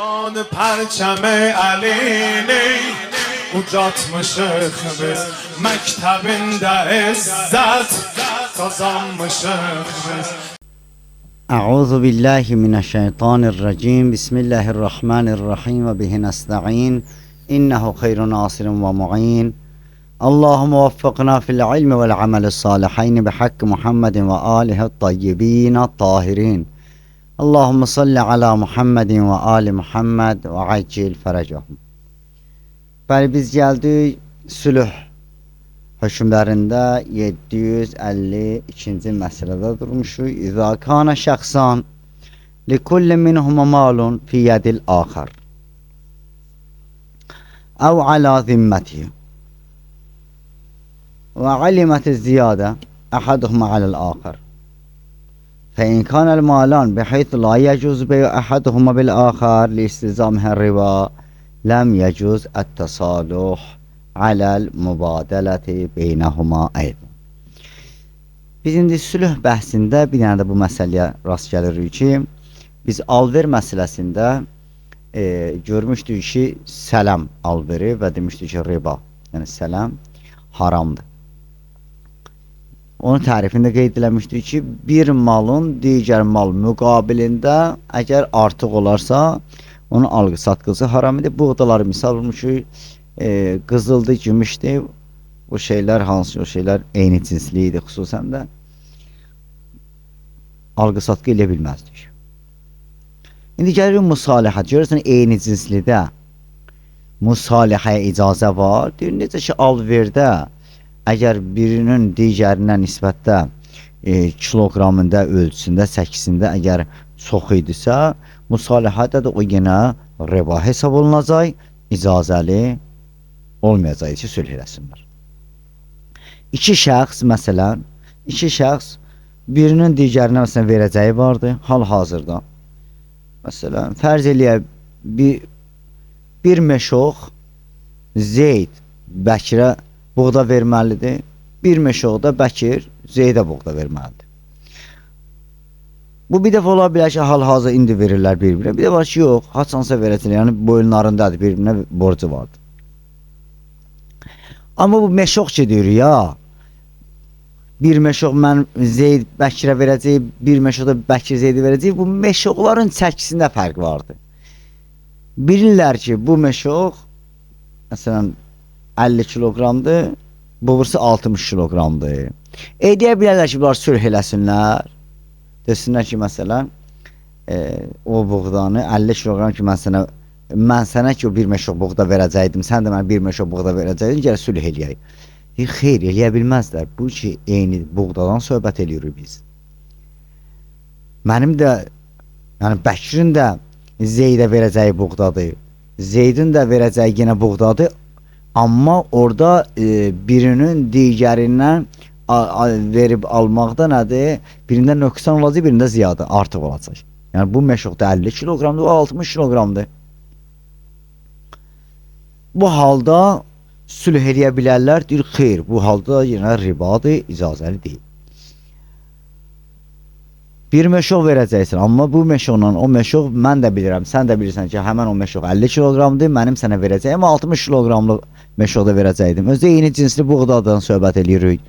آن پرچم علینی ucatmışıq biz məktəbində izzət qazanmışıq biz. أعوذ بالله من الشيطان الرجيم بسم الله الرحمن الرحيم وبه نستعين إنه خير ناصر ومعين اللهم وفقنا في العلم والعمل الصالحين بحق محمد وآله الطيبين الطاهرين اللهم صل على Muhammed ve ali Muhammed ve acil feracahum. Bəli, biz gəldik sülh hökmlərində 752-ci məsələdə durmuşuq. İzâ kana şəxsan li kulli minhuma malun fi yedil axar ev ala zimmetihi ve alimeti ziyade ahaduhuma alel axar فإن كان المالان بحيث لا يجوز بيع أحدهما بالآخر لاستلزامها الربا لم يجوز التصالح على المubadəlati beynəhuma aydan. Biz indi sülh bəhsində bir dənə də bu məsələyə rast gəlirik ki, biz alver məsələsində görmüşdük ki, sələm alveri və demişdik ki, riba, yəni sələm haramdır. Onun tərifində qeyd eləmişdik ki, bir malın digər mal müqabilində əgər artıq olarsa, onun alqı-satqısı haram idi. Buğdaları misal vurmuşuq, qızıldı, gümüşdü, bu şeylər, hansı o şeylər eyni cinsli idi xüsusən də, alqı-satqı elə bilməzdik. İndi gəlirik müsalihət, görürsən eyni cinslidə müsalihəyə icazə var, deyir, necə ki, alverdə əgər birinin digərinə nisbətdə kiloqramında, ölçüsündə, səkisində əgər çox idisə, müsalihədə də o yenə riba hesab olunacaq, icazəli olmayacaq ki, sülh eləsinlər. İki şəxs, məsələn, birinin digərinə məsələn verəcəyi vardır, hal-hazırda. Məsələn, fərz eləyək, bir meşox Zeyd Bəkirə buğda verməlidir. Bir meşoqda Bəkir Zeydə buğda verməlidir. Bu bir dəfə ola bilər ki, hal-hazır indi verirlər bir-birinə. Bir də var ki, yox, haçansa verəcəklər, yəni boyunlarındadır, bir-birinə borcu vardır. Amma bu meşoq ki, deyir ya, bir meşoq mən Zeyd Bəkirə verəcək, bir meşoqda Bəkir Zeydə verəcək, bu meşoqların çəkisində fərq vardır. Bilirlər ki, bu meşoq, məsələn, 50 kiloqramdır, bu burası 60 kiloqramdır. Deyə bilərlər ki, bunlar sülh eləsinlər. Desinlər ki, məsələn, o buğdanı 50 kiloqram ki, mən sənə ki, o bir meşoq buğda verəcəkdim, sən də mən bir meşoq buğda verəcəkdim, gələ sülh eləyək. Xeyr, eləyə bilməzlər. Bu ki, eyni buğdadan söhbət eləyirik biz. Mənim də, yəni Bəkirin də Zeydə verəcəyi buğdadır, Zeydin də verəcəyi yenə buğdadır. Amma orada birinin digərindən verib almaqda nədir? Birində nöqsan olacaq, birində ziyadə artıq olacaq. Yəni bu meşoqda 50 kiloqramdır, o 60 kiloqramdır. Bu halda sülh eləyə bilərlər, deyir, xeyr, bu halda yenə ribadır, icazəli deyil. Bir meşoq verəcəksən, amma bu meşoqla o meşoq mən də bilirəm, sən də bilirsən ki, həmən o meşoq 50 kiloqramdır, mənim sənə verəcəyim 60 kiloqramlıq meşoqda verəcəkdim. Özdə eyni cinsli buğdadan söhbət eləyirik.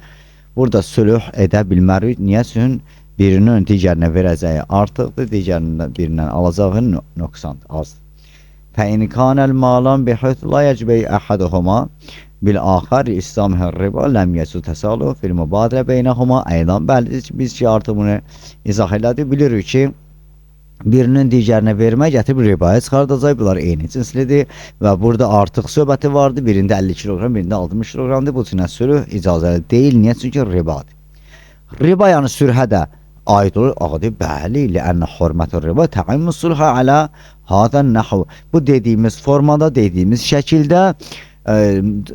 Burada sülh edə bilmərik. Niyə? Üçün birinin digərinə verəcəyi artıqdır, digərindən birindən alacağı nöqsandır, azdır. Fəin kanəl malan bihayth la yəcbəy əhaduhuma bil-axar İslamihə riba ləm yəsu təsaluh fil mübadilə beynəhuma aydan. Bəli, biz ki, artıq bunu izah elədik, bilirik ki, birinin digərinə vermək gətirib ribaya çıxardacaq, bunlar eyni cinslidir və burada artıq söhbəti vardır, birində 50 kiloqram, birində 60 kiloqramdır, bu üçün sülh icazəli deyil, niyə? Çünki ribadır. Riba yəni sülhə də aid olur, ağadır, bəli, ləənnə hörmətə riba təqimmus sulhə alə hadən nəhu. Bu dediyimiz formada, dediyimiz şəkildə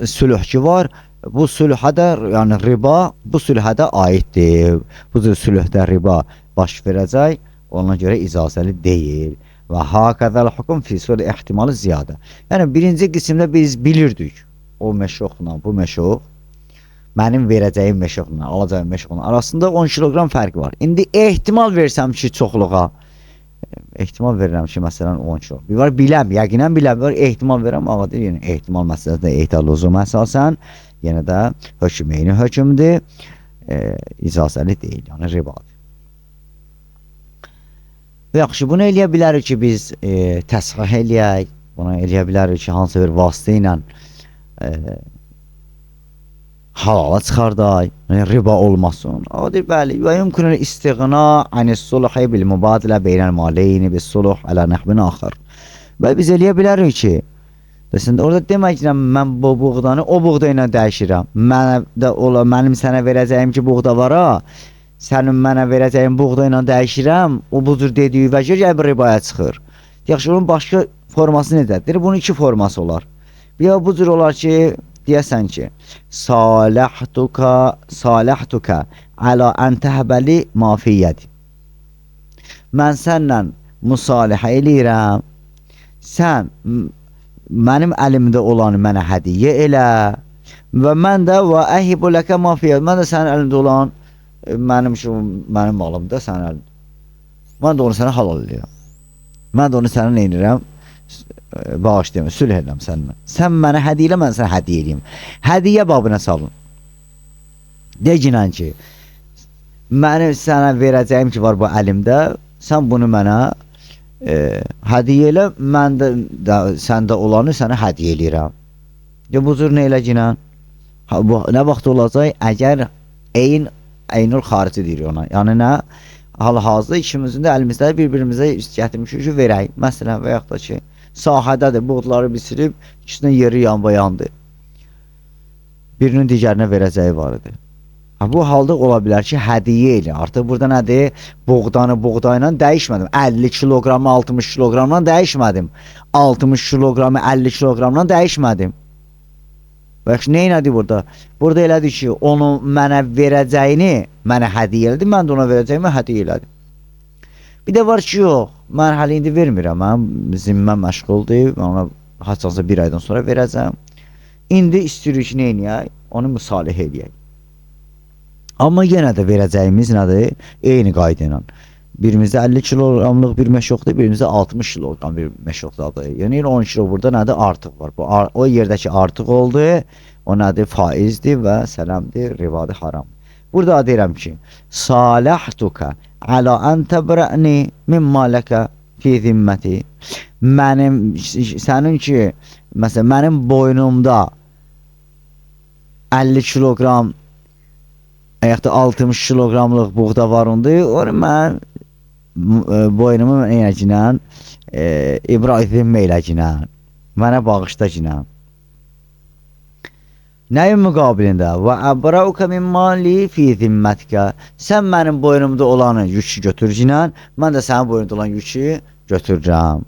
sülh ki var, bu sülhə də, yəni riba, bu sülhə də aiddir. Bu sülhdə riba baş verəcək, ona görə icazəli deyil. Və hakəzəl hüküm fisul ehtimalı ziyadə. Yəni birinci qismdə biz bilirdik, o meşoqla, bu meşoq, mənim verəcəyim meşoqla, alacağım meşoqla arasında 10 kiloqram fərq var. İndi ehtimal versəm ki, çoxluğa, ehtimal verirəm ki, məsələn 10 kilo. Bir var biləm, yəqinən biləm, var ehtimal verirəm, amma deyir, yəni ehtimal məsələsində ehtiyatlı olmaq əsasən yenə də hökm eyni hökmdür, icazəli deyil, yəni ribadır. Yaxşı, bunu eləyə bilərik ki, biz təsrih eləyək, bunu eləyə bilərik ki, hansı bir vasitə ilə halala çıxardaq, yəni riba olmasın. O deyir, bəli, və yumkünül istiğna anis-sulhi bil-mübadilə beynəl maleyni bis-sulh alə nəhvin axar. Və biz eləyə bilərik ki, orada deməklə mən bu buğdanı o buğda ilə dəyişirəm. Mənim sənə verəcəyim ki, buğda var ha, sənin mənə verəcəyin buğda ilə dəyişirəm, o budur dediyi və gəl bir ribaya çıxır. Yaxşı, onun başqa forması necədir? Bunun iki forması olar. Ya bu cür olar ki, deyəsən ki, saləhtuka alə ən təhbəli mafiyyədi. Mən sənlə müsalihə eləyirəm, sən mənim əlimdə olanı mənə hədiyyə elə və mən də və əhibu ləkə mafiyyədi. Mən də sənin əlində olan mənim malımda sənin əlində. Mən də onu sənə halal eləyirəm. Mən də onu sənə neynirəm? Bağışlayım, sülh edirəm səninlə. Sən mənə hədiyyə elə, mən sənə hədiyyə eləyim. Hədiyyə babına salın. Deginən ki, mənim sənə verəcəyim ki, var bu əlimdə, sən bunu mənə hədiyyə elə, mən də səndə olanı sənə hədiyyə eləyirəm. Bu cür nə eləginən? Nə vaxt olacaq? Əgər eynul xarici deyir ona. Yəni nə? Hal-hazırda ikimizin də əlimizdə bir-birimizə gətirmişik ki, verək. Məsələn, və yaxud da ki, sahədədir, buğdaları bitirib, ikisinin yeri yanbayandır. Birinin digərinə verəcəyi var idi. Bu halda ola bilər ki, hədiyyə elə. Artıq burada nədir? Buğdanı buğda ilə dəyişmədim. 50 kiloqramı 60 kiloqramla dəyişmədim. 60 kiloqramı 50 kiloqramla dəyişmədim. Və yaxşı, nə elədi burada? Burada elədi ki, onu mənə verəcəyini mənə hədiyyə elədi, mən də ona verəcəyimi hədiyyə elədim. Bir də var ki, yox, mən hələ indi vermirəm, mənim zimməm məşğuldur, mən ona haçansa bir aydan sonra verəcəm. İndi istəyirik ki, nə eləyək? Onu müsalihə eləyək. Amma yenə də verəcəyimiz nədir? Eyni qayda ilə. Birimizdə 50 kilogramlıq bir məşoqdur, birimizdə 60 kilogram bir məşoqdadır. Yəni 10 kilo burada nədir? Artıq var. O yerdəki artıq oldu, o nədir? Faizdir və sələmdir, ribadır, haram. Burada deyirəm ki, saləhtuka alə ən təbrəni mimma ləkə fi zimməti. Sənin ki, məsələn, mənim boynumda 50 kilogram ayaqda 60 kiloqramlıq buğda var ondur, onu mən boynumu eləcəklə İbrahim eləcəklə mənə bağışdacaqlə. Nəyin müqabilində? Və əbrauka min mali fi zimmətikə. Sən mənim boynumda olanı yükü götürəcəklə, mən də sənin boynunda olan yükü götürəcəm.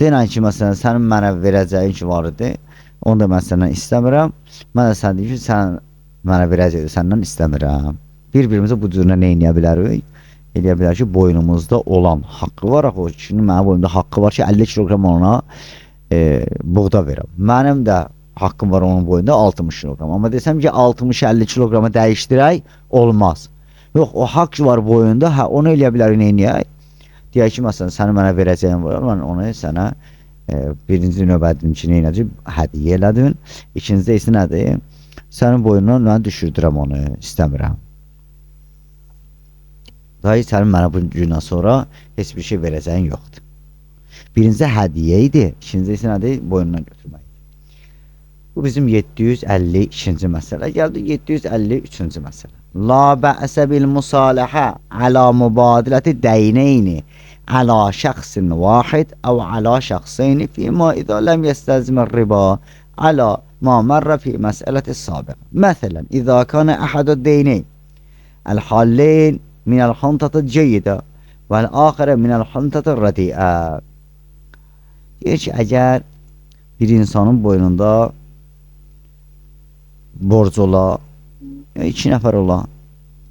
Deyən ki, məsələn, sənin mənə verəcəyin ki var idi, onu da mən səndən istəmirəm. Mən də sən deyir ki, sən mənə verəcəkdir, səndən istəmirəm. Bir-birimizə bu cürünə nə eləyə bilərik? Eləyə bilər ki, boynumuzda olan haqqı var, o kişinin mənim boynumda haqqı var ki, 50 kiloqram ona buğda verəm. Mənim də haqqım var onun boyunda 60 kiloqram. Amma desəm ki, 60-50 kiloqrama dəyişdirək, olmaz. Yox, o haqq var boyunda, onu eləyə bilərik, nə eləyək? Deyək ki, məsələn, səni mənə verəcəyim var, mən onu sənə birinci növbədim ki, nə eləyəcək? Hədiyyə elədin. İkincide isə nədir? Sənin boyundan mən düşürdürəm onu, istəmirəm. Dahi sənin mənə bu gündən sonra heç bir şey verəcəyin yoxdur. Birincə hədiyyə idi, ikincə isə nədir? Boyundan götürmək. Bu bizim 752-ci məsələ. Gəldi 753-cü məsələ. La bə'sə bil musaləhə alə mübadiləti dəynəyni alə şəxsin vahid əv alə şəxsəyni fīmə idə ləm yəstəzmir riba alə ما مر في مسألة السابق. مثلا إذا كان أحد الدينين الحالين من الحنطة الجيدة والآخر من الحنطة الرديئة. Deyir ki, əgər bir insanın boynunda borcu ola, iki nəfər ola,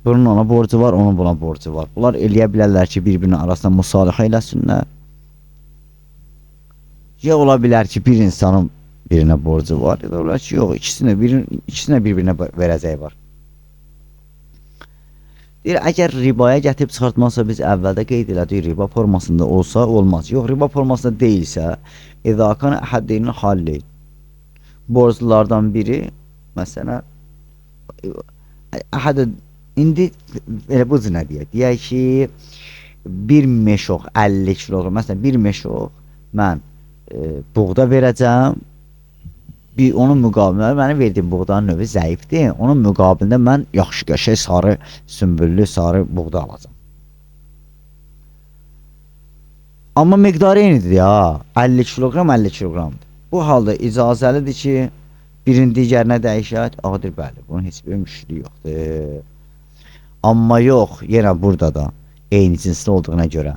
bunun ona borcu var, onun buna borcu var. Bunlar eləyə bilərlər ki, bir-birinin arasında müsalihə eləsinlər. Ya ola bilər ki, bir insanın birinə borcu var, ya da olar ki, yox, ikisinə bir-birinə verəcəyi var. Deyir, əgər ribaya gətirib çıxartmazsa biz əvvəldə qeyd elədik, riba formasında olsa olmaz. Yox, riba formasında deyilsə, İzâ kana əhəddeynin halli, borclulardan biri, məsələn, indi elə bu cür nə deyək? Deyək ki, bir meşoq 50 kiloqram, məsələn, bir meşoq mən buğda verəcəm, onun müqabilində mənim verdiyim buğdanın növü zəifdir. Onun müqabilində mən yaxşı qəşəng sarı, sümbüllü, sarı buğda alacam. Amma miqdarı eynidir ya. 50 kiloqram 50 kiloqramdır. Bu halda icazəlidir ki, birinin digərinə dəyişək. Adır, bəli, bunun heç bir müşkili yoxdur. Amma yox, yenə burada da eyni cinsli olduğuna görə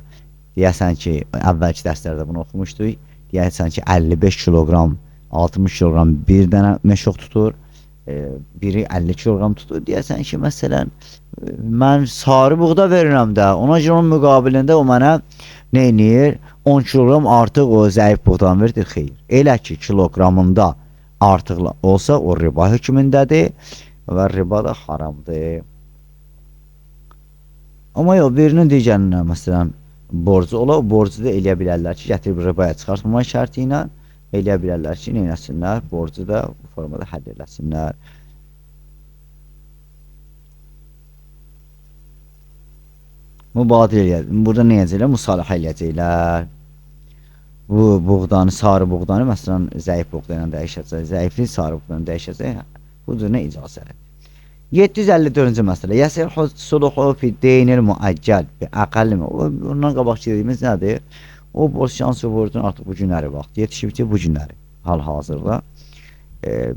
deyəsən ki, əvvəlki dərslərdə bunu oxumuşduq. Deyəsən ki, 55 kiloqram 60 kiloqram bir dənə meşoq tutur, biri 50 kiloqram tutur. Deyəsən ki, məsələn, mən sarı buğda verirəm də, ona görə onun müqabilində o mənə nə edir? 10 kiloqram artıq o zəif buğdan verir, xeyr. Elə ki, kiloqramında artıq olsa, o riba hökmündədir və riba da haramdır. Amma yox, birinin digərinə, məsələn, borcu ola, o borcu da eləyə bilərlər ki, gətirib ribaya çıxartmamaq şərti ilə eləyə bilərlər ki, neynəsinlər, borcu da bu formada həll eləsinlər. Mübadilə eləyəcəklər. Burada nə edəcəklər? Müsalihə eləyəcəklər. Bu buğdanı, sarı buğdanı, məsələn, zəif buğda ilə dəyişəcək, zəifli sarı buğda ilə dəyişəcək. Bu cürünə icazəlidir. 754-cü məsələ. Yəsihhu suluhu fi deynil müəccəl bi əqəlli. Ondan qabaq dediyimiz nədir? O borc şansı borcun artıq bu günləri vaxt yetişib ki, bu günləri hal-hazırda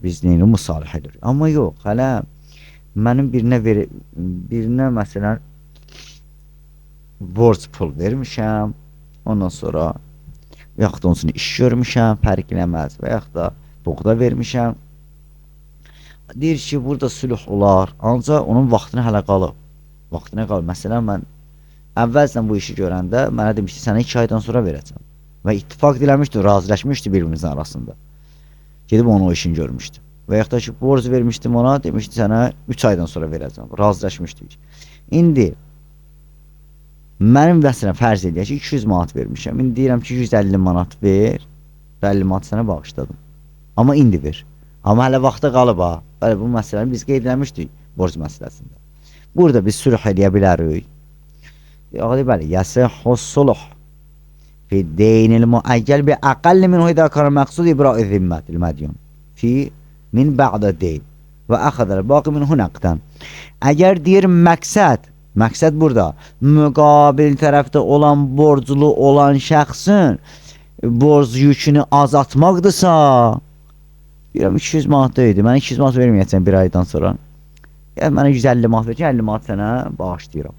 biz neyini müsalihə edirik. Amma yox, hələ mənim birinə məsələn borc pul vermişəm, ondan sonra yaxud onun üçün iş görmüşəm, fərqləməz və yaxud da buğda vermişəm. Deyir ki, burada sülh olar, ancaq onun vaxtına hələ qalıb. Vaxtına qalıb. Məsələn, mən əvvəlcədən bu işi görəndə mənə demişdi, sənə 2 aydan sonra verəcəm. Və ittifaq diləmişdi, razıləşmişdi birbirimizin arasında. Gedib onu o işini görmüşdüm. Və yaxud da ki, borc vermişdim ona, demişdi, sənə 3 aydan sonra verəcəm. Razıləşmişdik. İndi, mənim məsələn fərz edək ki, 200 manat vermişəm. İndi deyirəm ki, 150 manat ver, 50 manat sənə bağışladım. Amma indi ver. Amma hələ vaxta qalıb ha. Bəli, bu məsələni biz qeyd eləmişdik borc məsələsində. Burada biz sülh edə bilərik. Bəli, yəsihhu suluh fi deynil müəccəl bi əqəlli minhu idə kana məqsud ibra'i zimmətil mədyan fi min bə'də deyn və əxədəl baqi minhu nəqdən. Əgər deyir məqsəd burada müqabil tərəfdə olan borclu olan şəxsin borc yükünü azaltmaqdırsa, deyirəm 200 manat deyildi, mən 200 manat verməyəcəm bir aydan sonra. Yəni mənə 150 manat verir ki, 50 manat sənə bağışlayıram.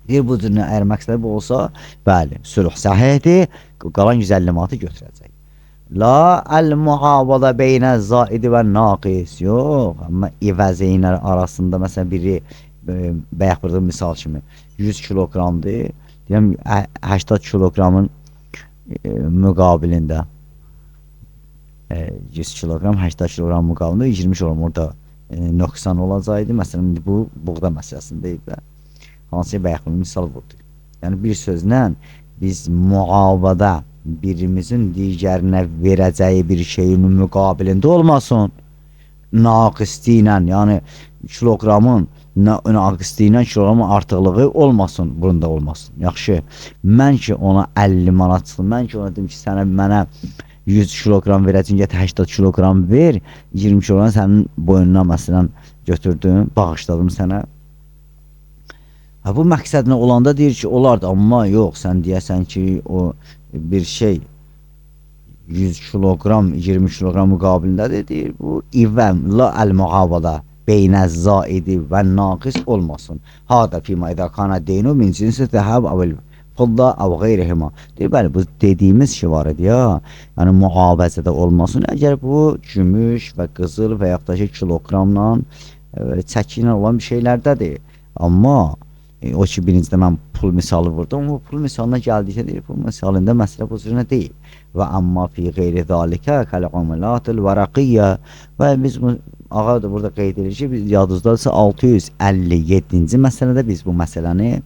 Deyir, bu cürünə əgər məqsədə bu olsa, bəli, sülh səhihdir, qalan 150 manatı götürəcək. La əl-muhavada beynə zaidi və naqis. Yox, amma əvəzeynlər arasında, məsələn, biri, bəyək burada misal kimi, 100 kiloqramdır, deyəm, 80 kiloqramın müqabilində, 100 kiloqram, 80 kiloqram müqabilində 20 kiloqram orada nöqsan olacaqdı. Məsələn, bu buğda məsələsindəydi də. Hansı bəyəxli misal vurdu. Yəni bir sözlə biz muavada birimizin digərinə verəcəyi bir şeyin müqabilində olmasın, naqisli ilə, yəni kiloqramın naqisli ilə kiloqramın artıqlığı olmasın, bunda olmasın. Yaxşı, mən ki ona 50 manat çıxdım, mən ki ona dedim ki, sənə mənə 100 kiloqram verəcəm, get 80 kiloqram ver, 20 kiloqram sənin boynuna məsələn götürdüm, bağışladım sənə. Bu məqsədlə olanda deyir ki, olardı, amma yox, sən deyəsən ki, o bir şey 100 kiloqram, 20 kiloqram müqabilindədir, deyir, bu ivəm, la əl-muavada beynə zaidi və naqis olmasın. Hada fima idə kana deynu min cinsi zəhəb əvəl fudda əv qeyrihima. Deyir, bəli, bu dediyimiz şey var idi ya, yəni muavəzədə olmasın. Əgər bu gümüş və qızıl və yaxud da ki, kiloqramla çəki ilə olan bir şeylərdədir. Amma o ki, birincidə mən pul misalı vurdum, o pul misalına gəldikdə deyir, pul misalında məsələ bu cürünə deyil. Və amma fi qeyri zalikə kəl-əməlatil vərəqiyyə və biz ağa da burada qeyd edir ki, biz yadınızdadırsa 657-ci məsələdə biz bu məsələni,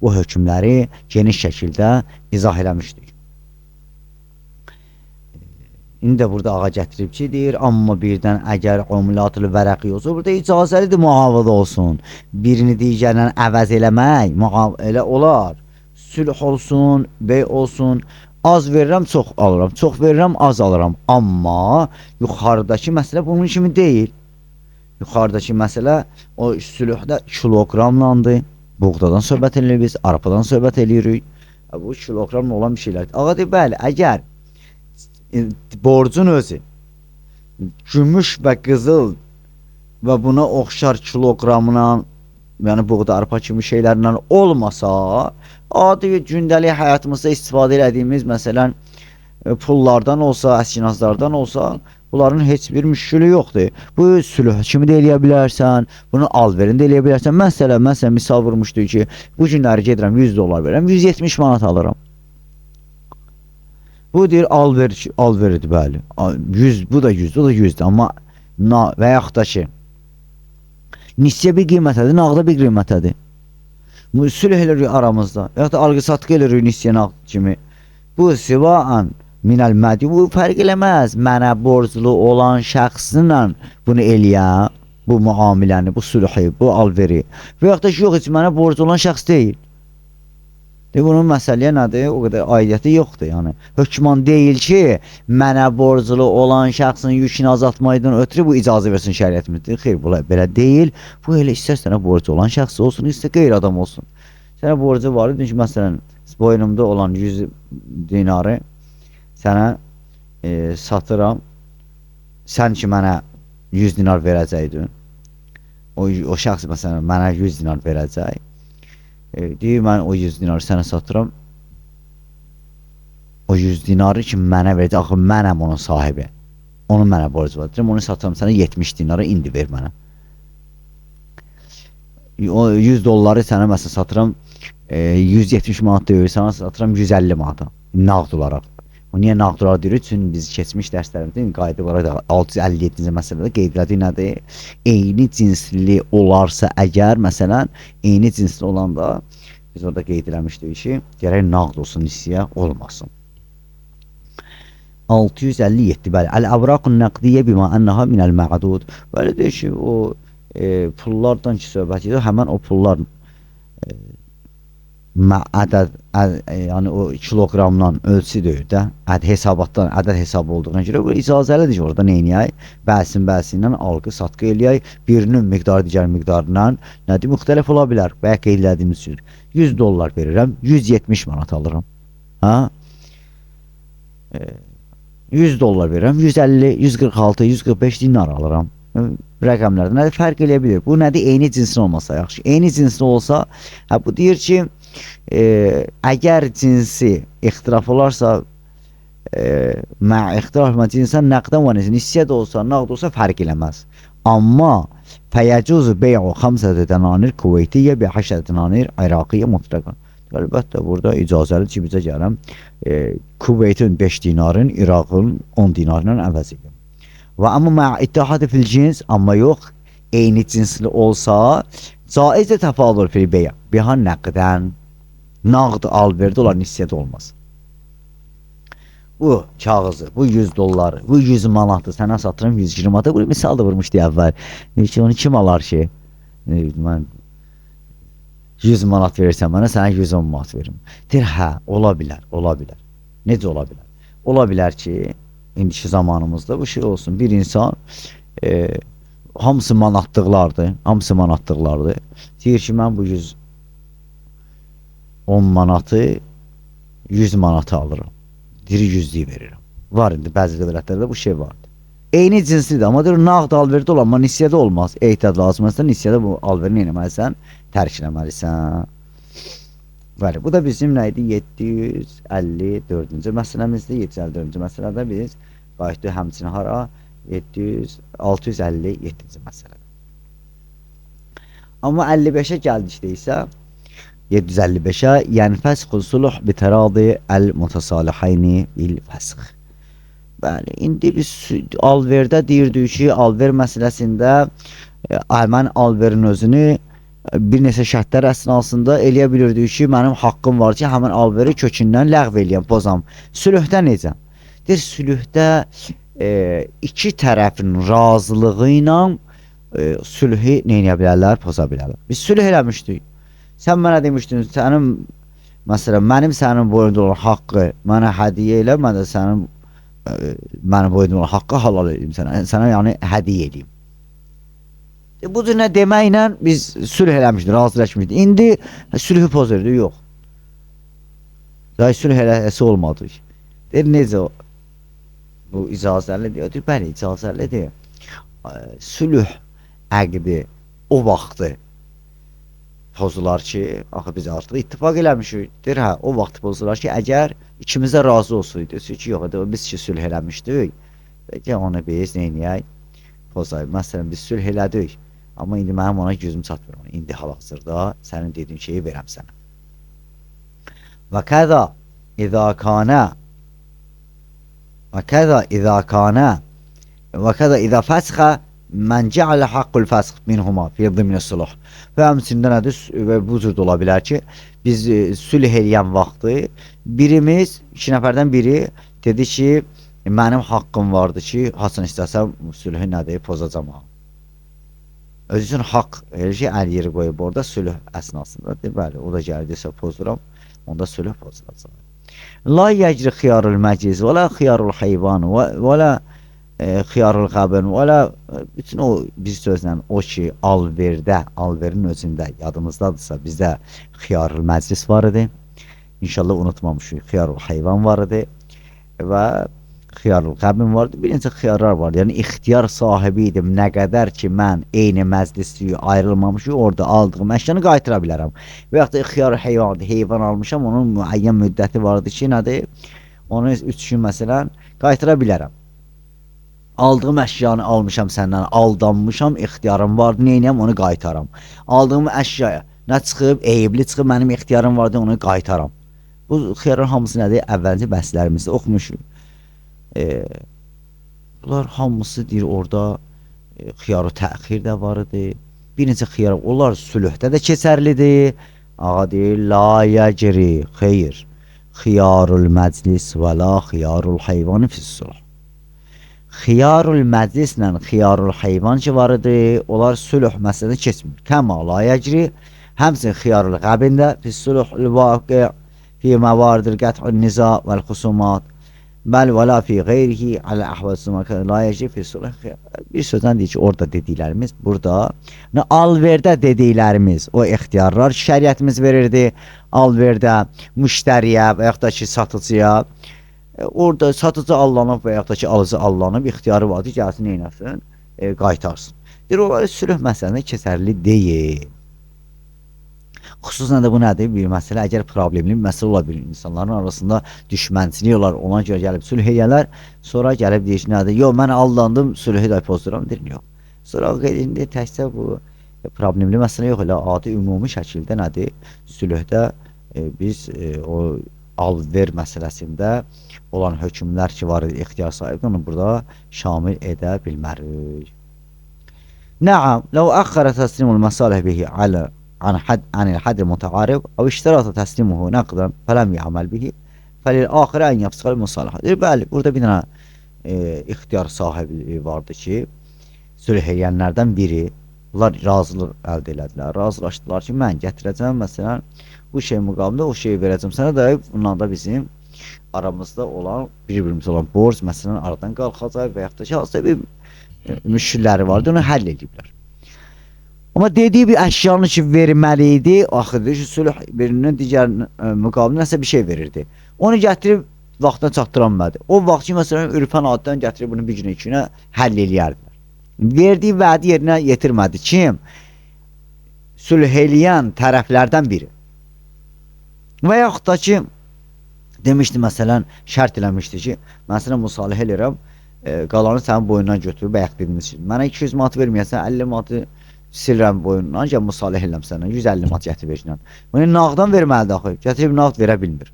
bu hökmləri geniş şəkildə izah eləmişdik. İndi də burada ağa gətirib ki, deyir, amma birdən əgər umumiyyətli vərəqi olsa, burada icazəlidir mühafaza olsun. Birini digərindən əvəz eləmək, elə olar. Sülh olsun, bey olsun, az verirəm, çox alıram, çox verirəm, az alıram. Amma yuxarıdakı məsələ bunun kimi deyil. Yuxarıdakı məsələ o sülhdə kiloqramlandır. Buğdadan söhbət edirik biz, arpadan söhbət edirik. Bu kiloqramla olan bir şeylərdir. Ağa deyir, bəli, əgər borcun özü gümüş və qızıl və buna oxşar kiloqramla, yəni buğda, arpa kimi şeylərlə olmasa, adi gündəlik həyatımızda istifadə etdiyimiz məsələn pullardan olsa, əskinazlardan olsa, bunların heç bir müşkülü yoxdur. Bu sülh kimi də eləyə bilərsən, bunu alverin də eləyə bilərsən. Məsələn, misal vurmuşdur ki, bu günləri gedirəm 100 dollar verirəm, 170 manat alıram. Bu deyir alveridir, bəli. 100, bu da 100, o da 100'dir. Amma və yaxud da ki, nisyə bir qiymətədir, nağda bir qiymətədir. Sülh elərik aramızda. Və yaxud da alqı-satqı elərik nisyə nağd kimi. Bu sivaən minəl mədi, bu fərq eləməz. Mənə borclu olan şəxslə bunu eləyəm, bu müamiləni, bu sülhü, bu alveri. Və yaxud da ki, yox, heç mənə borclu olan şəxs deyil. Bunun məsələyə nədir? O qədər aidiyyəti yoxdur. Yəni, hökman deyil ki, mənə borclu olan şəxsin yükünü azaltmaydan ötürü bu icazə versin şəriətimizdir. Xeyr, belə deyil. Bu elə istər sənə borcu olan şəxs olsun, istər qeyri adam olsun. Sənə borcu var idi ki, məsələn, boynumda olan 100 dinarı sənə satıram. Sən ki, mənə 100 dinar verəcəkdin. O şəxs məsələn, mənə 100 dinar verəcək. Deyir, mən o 100 dinarı sənə satıram. O 100 dinarı ki, mənə verəcək. Axı, mənəm onun sahibi. Onun mənə borcu var. Deyirəm, onu satıram sənə 70 dinarı, indi ver mənə. O 100 dolları sənə məsələn satıram 170 manat deyir, sənə satıram 150 manata. Nağd olaraq. O niyə nağd olaraq deyirik? Çünki biz keçmiş dərslərimizdə qayda olaraq 657-ci məsələdə qeyd elədik nədir? Eyni cinsli olarsa əgər, məsələn, eyni cinsli olanda biz orada qeyd eləmişdik ki, gərək nağd olsun, nisyə olmasın. 657, bəli. Əl-əvraqun nəqdiyyə bima ənnaha minəl mə'dud. Belə deyir ki, o pullardan ki söhbət edir, həmən o pullar yəni o kiloqramla ölçüdür də, hesabatdan, ədəd hesabı olduğuna görə bu icazəlidir ki, orada neynəyək? Bəlsin-bəlsinlə alqı-satqı eləyək, birinin miqdarı digər miqdarından nədir? Müxtəlif ola bilər. Bəyə qeyd elədiyimiz üçün 100 dollar verirəm, 170 manat alıram. 100 dollar verirəm, 150, 146, 145 dinar alıram. Rəqəmlərdə nədir? Fərq eləyə bilir. Bu nədir? Eyni cinsin olmasa yaxşı. Eyni cinsin olsa, bu deyir ki, əgər cinsi ixtilaf olarsa, ixtilaf cinsən nəqdən var, nisyə də olsa, nağd olsa fərq eləməz. Amma fəyəcuzu bey'u 5 denanir Kuveytiyyə bi 8 denanir İraqiyyə mutlaqan. Əlbəttə, burada icazəli ki, bizə gələm Kuveytin 5 dinarın, İraqın 10 dinarla əvəz edir. Və amma ittihadı fil cins, amma yox, eyni cinsli olsa, caizə təfadül fil beyə, biha nəqdən, nağd alverdi olar, nisyədə olmaz. Bu kağızı, bu 100 dolları, bu 100 manatı sənə satıram 120 manatı, bu misal da vurmuşdu əvvəl. Onu kim alar ki? Mən 100 manat verirsən mənə, sənə 110 manat veririm. Deyir, hə, ola bilər, ola bilər. Necə ola bilər? Ola bilər ki, indiki zamanımızda bu şey olsun, bir insan hamısı manatlıqlardır, hamısı manatlıqlardır. Deyir ki, mən bu 110 manatı 100 manatı alıram. Diri 100'lüyü verirəm. Var indi, bəzi dövlətlərdə bu şey vardır. Eyni cinslidir, amma deyir, nağd alverdə olan, amma nisyədə olmaz. Ehtiyat lazımsa, nisyədə bu alverini eləməlisən, tərk eləməlisən. Bəli, bu da bizim nə idi? 754-cü məsələmizdir. 754-cü məsələdə biz qayıtdıq həmçinin hara? 657-ci məsələdə. Amma 55-ə gəldikdə isə 755-ə yəni fəsxul suluh bitəradi əl-mutasəlihayni bil-fəsx. Bəli, indi biz alverdə deyirdik ki, alver məsələsində mən alverin özünü bir neçə şərtlər əsnasında eləyə bilirdik ki, mənim haqqım var ki, həmin alveri kökündən ləğv eləyəm, pozam. Sülhdə necə? Deyir, sülhdə iki tərəfin razılığı ilə sülhü neyə bilərlər, poza bilərlər. Biz sülh eləmişdik. Sən mənə demişdin, məsələn, mənim sənin boyunda olan haqqı mənə hədiyyə elə, mən də sənin mənim boyunda olan haqqı halal edeyim sənə yəni hədiyyə edeyim. Bu cür nə deməklə biz sülh eləmişdik, razılaşmışdık. İndi sülhü pozurdu, yox. Daha sülh eləsi olmadı. Deyir, necə o? Bu icazəlidir. Deyir, bəli, icazəlidir. Sülh əqdi o vaxtı pozular ki, axı biz artıq ittifaq eləmişik. Deyir, hə, o vaxt pozular ki, əgər ikimizə razı olsaydı, ki, yox, biz ki, sülh eləmişdik, bəlkə onu biz neynəyək, pozayıq. Məsələn, biz sülh elədik, amma indi mənim ona gözüm çatmır. İndi hal-hazırda sənin dediyin şeyi verəm sənə. Və kəza izə kanə fəsxə mən cəalə haqqul fəsx minhuma fi zimni sulh. Və həmçində nədir? Və bu cür də ola bilər ki, biz sülh eləyən vaxtı birimiz, iki nəfərdən biri dedi ki, mənim haqqım vardı ki, haçan istəsəm sülhü nədir? Pozacam. Öz üçün haqq elə ki, əl yeri qoyub orada sülh əsnasında. Bəli, o da gəldisə pozuram, onda sülh pozulacaq. La yəcri xiyarul məclis və la xiyarul heyvan və la xiyarul qəbin və la bütün o bir sözlə o ki, alverin özündə yadımızdadırsa bizdə xiyarul məclis var idi. İnşallah unutmamışıq. Xiyarul heyvan var idi və xiyarul qəbin vardı. Bir neçə xiyarlar vardı. Yəni ixtiyar sahibi idim. Nə qədər ki mən eyni məclisliyi ayrılmamışıq, orada aldığım əşyanı qaytıra bilərəm. Və yaxud da xiyarul heyvandır. Heyvan almışam, onun müəyyən müddəti vardı ki, nədir? Onu 3 gün məsələn qaytıra bilərəm. Aldığım əşyanı almışam səndən, aldanmışam, ixtiyarım vardı, neynəyəm, onu qaytaram. Aldığım əşyaya nə çıxıb, eyibli çıxıb, mənim ixtiyarım vardı, onu qaytaram. Bu xiyarın hamısı nədir? Əvvəlci bəhslərimizdə oxumuşuq. Bunlar hamısı deyir, orada xiyarı təxir də var idi. Bir neçə xiyar, onlar sülhdə də keçərlidir. Ağa deyir, la yəcri, xeyr. Xiyarul məclis və la xiyarul heyvanı fissulh. Xiyarul məclislə xiyarul heyvan ki var idi, onlar sülh məsələdə keçmir. Kəma la yəcri, həmsin xiyarul qəbində fissulh l-vaqi fi məvardir qət'un niza vəl-xusumat bəl və la fi qeyrihi alə əhvəl-suməkə la yəcri fissulh. Bir sözdən deyir ki, orada dediklərimiz, burada alverdə dediklərimiz, o ixtiyarlar şəriətimiz verirdi, alverdə müştəriyə və yaxud da ki, satıcıya. Orada satıcı allanıb və yaxud da ki, alıcı allanıb, ixtiyarı var ki, gəlsin, neynəsin, qaytarsın. Deyir, o sülh məsələsində keçərli deyil. Xüsusən də bu nədir? Bir məsələ, əgər problemli bir məsələ ola bilir, insanların arasında düşmənçilik olar, ona görə gəlib sülh eləyərlər, sonra gəlib deyir ki, nədir? Yox, mən aldandım, sülhü də pozduram, deyir, yox. Sonra indi təkcə bu problemli məsələ yox, elə adi ümumi şəkildə nədir? Sülhdə biz o alver məsələsində olan hökmlər ki var idi, ixtiyar sahibi, onu burada şamil edə bilmərik. Nəam, ləv əxərə təslimul məsalih bihi alə عن الحد المتعارض أو اشترط تسليمه نقدا فلم يعمل به فللآخر أن يفسخ المصالحة. Bəli, burada bir dənə ixtiyar sahibi vardı ki, sülh eləyənlərdən biri, bunlar razılıq əldə elədilər, razılaşdılar ki, mən gətirəcəm, məsələn, bu şey müqamında o şeyi verəcəm sənə də, bundan da bizim aramızda olan, bir-birimiz olan borc, məsələn, aradan qalxacaq və yaxud da ki, hansısa bir müşkilləri vardı, onu həll ediblər. Amma dediyi bir əşyanı ki, verməli idi, axıdır ki, sülh birinin digər müqabilində nəsə bir şey verirdi. Onu gətirib vaxtına çatdıranmadı. O vaxt ki, məsələn, ürfən addan gətirib bunu bir günə, iki günə həll eləyərdilər. Verdiyi vədi yerinə yetirmədi. Kim? Sülh eləyən tərəflərdən biri. Və yaxud da ki, demişdi, məsələn, şərt eləmişdi ki, məsələn, müsalihə eləyirəm, qalanı sənin boyundan götürüb əyək dediniz ki, mənə 200 manat verməyəsən, 50 manatı silirəm boyundan, ancaq müsalihə eləm sənə, 150 manat gətirib verirəm. Bunu nağdan verməlidir axı, gətirib nağd verə bilmir.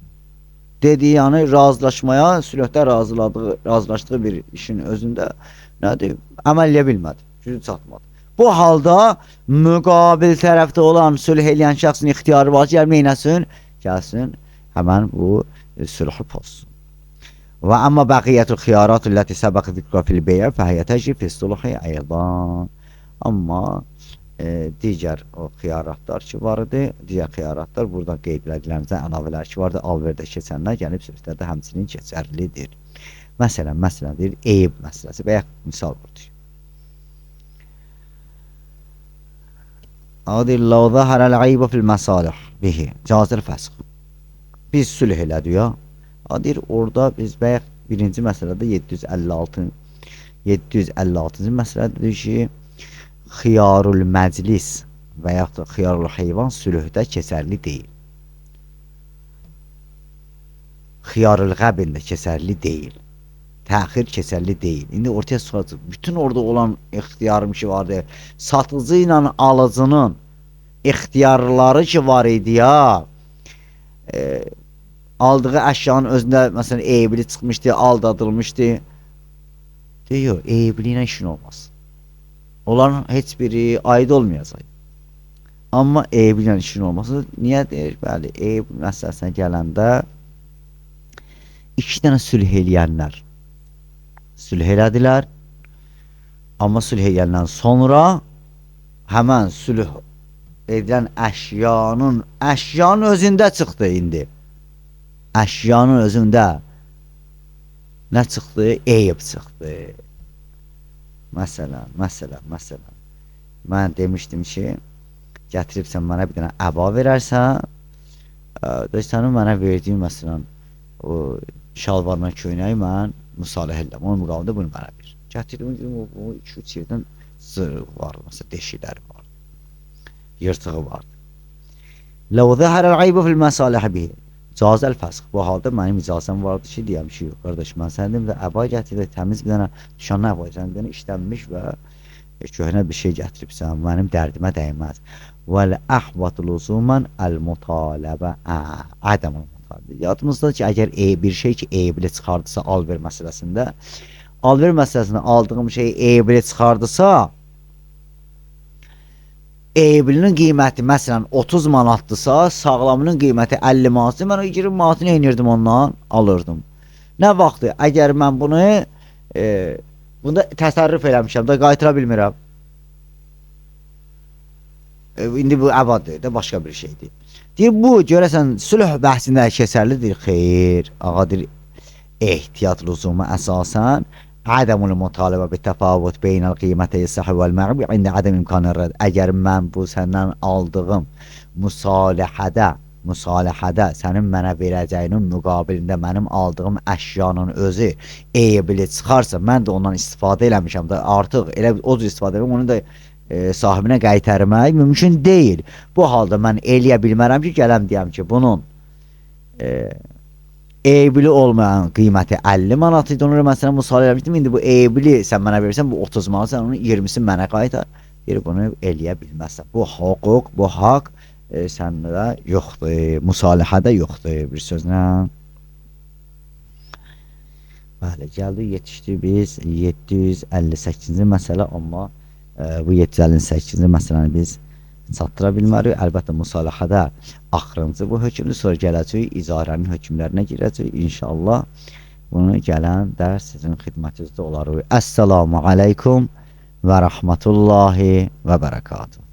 dediyi yəni razılaşmaya, sülhdə razılaşdığı bir işin özündə nədir? Əməl edə bilmədi, gücü çatmadı. Bu halda müqabil tərəfdə olan sülh eləyən şəxsin ixtiyarı var ki, gəlmə eləsin, gəlsin, həmən bu sülhü pozsun. Və amma bəqiyyətul xiyarat illəti səbəqə zikra fil beyə fəhiyyə təcri fil sulhi aydan. Amma digər o xiyaratlar ki var idi, digər xiyaratlar buradan qeyd edilənizdən əlavələr ki vardı, alverdə keçənlər gəlib sülhlərdə həmçinin keçərlidir. Məsələn deyir, eyib məsələsi və ya misal budur. Adir lau zahərəl ayibə fil məsalih bihi cazir fəsq. Biz sülh elədik ya. Adir orada biz bəyək birinci məsələdə 756-cı məsələdir ki, xiyarul məclis və yaxud da xiyarul heyvan sülhdə keçərli deyil. Xiyarul qəbin də keçərli deyil. Təxir keçərli deyil. İndi ortaya çıxacaq. Bütün orada olan ixtiyarım ki vardı. Satıcı ilə alıcının ixtiyarları ki var idi ya. Aldığı əşyanın özündə məsələn eybli çıxmışdı, aldadılmışdı. Deyir, eybli ilə işin olmaz. Onların heç biri aid olmayacaq. Amma eybli ilə işin olması niyə deyir? Bəli, eyb məsələsinə gələndə iki dənə sülh eləyənlər sülh elədilər. Amma sülh eləyəndən sonra həmən sülh edilən əşyanın özündə çıxdı indi. Əşyanın özündə nə çıxdı? Eyb çıxdı. Məsələn. Mən demişdim ki, gətiribsən mənə bir dənə əba verərsən, sənin mənə verdiyin məsələn o şalvarla köynəyi mən müsalihə edirəm. Onun müqavimdə bunu mənə ver. Gətirdim, o 2-3 yerdən zırıq var, məsələn, deşikləri var, yırtığı vardı. Ləv zəhərəl aybə fil məsalihə bihi cazəl fəsq. Bu halda mənim icazəm vardı ki, deyəm ki, qardaş, mən sənədim və əba gətirib, təmiz bir dənə düşanlı əba, sən bir dənə işlənmiş və köhnə bir şey gətiribsən, mənim dərdimə dəyməz. Vəl əhvatul uzumən əl-mutaləbə ədəmül mutaləbə. Yadımızda ki, əgər bir şey ki, eybli çıxardısa alver məsələsində, alver məsələsində aldığım şey eybli çıxardısa, eyblinin qiyməti məsələn 30 manatdırsa, sağlamının qiyməti 50 manatdır. Mən o 20 manatını eynirdim ondan, alırdım. Nə vaxtı? Əgər mən bunu bunda təsərrüf eləmişəm da, qaytıra bilmirəm. İndi bu əbadır da, başqa bir şeydir. Deyir, bu görəsən sülh bəhsində keçərlidir. Xeyr, ağadır ehtiyat lüzumu əsasən Ədəmül mütalibə bi təfavut beynəl qiymətəyi səhv vəl məğbi ində ədəm imkanı rədd. Əgər mən bu səndən aldığım müsalihədə sənin mənə verəcəyinin müqabilində mənim aldığım əşyanın özü eybli çıxarsa, mən də ondan istifadə eləmişəm da, artıq elə o cür istifadə eləmişəm, onu da sahibinə qaytarmaq mümkün deyil. Bu halda mən eləyə bilmərəm ki, gələm deyəm ki, bunun eybli olmayan qiyməti 50 manat idi, onu məsələn müsalə eləmişdim, indi bu eybli sən mənə verirsən, bu 30 manat, sən onun 20'sini mənə qaytar, bunu eləyə bilməzsən. Bu hüquq, bu haqq səndə yoxdur, müsalihədə yoxdur, bir sözlə. Bəli, gəldik, yetişdik biz 758-ci məsələ, amma bu 758-ci məsələni biz çatdıra bilmərik. Əlbəttə, müsalihədə axırıncı bu hökmdür, sonra gələcək icarənin hökmlərinə girəcək. İnşallah bunu gələn dərs sizin xidmətinizdə olar. Əssalamu aleykum və rəhmətullahi və bərəkatuhu.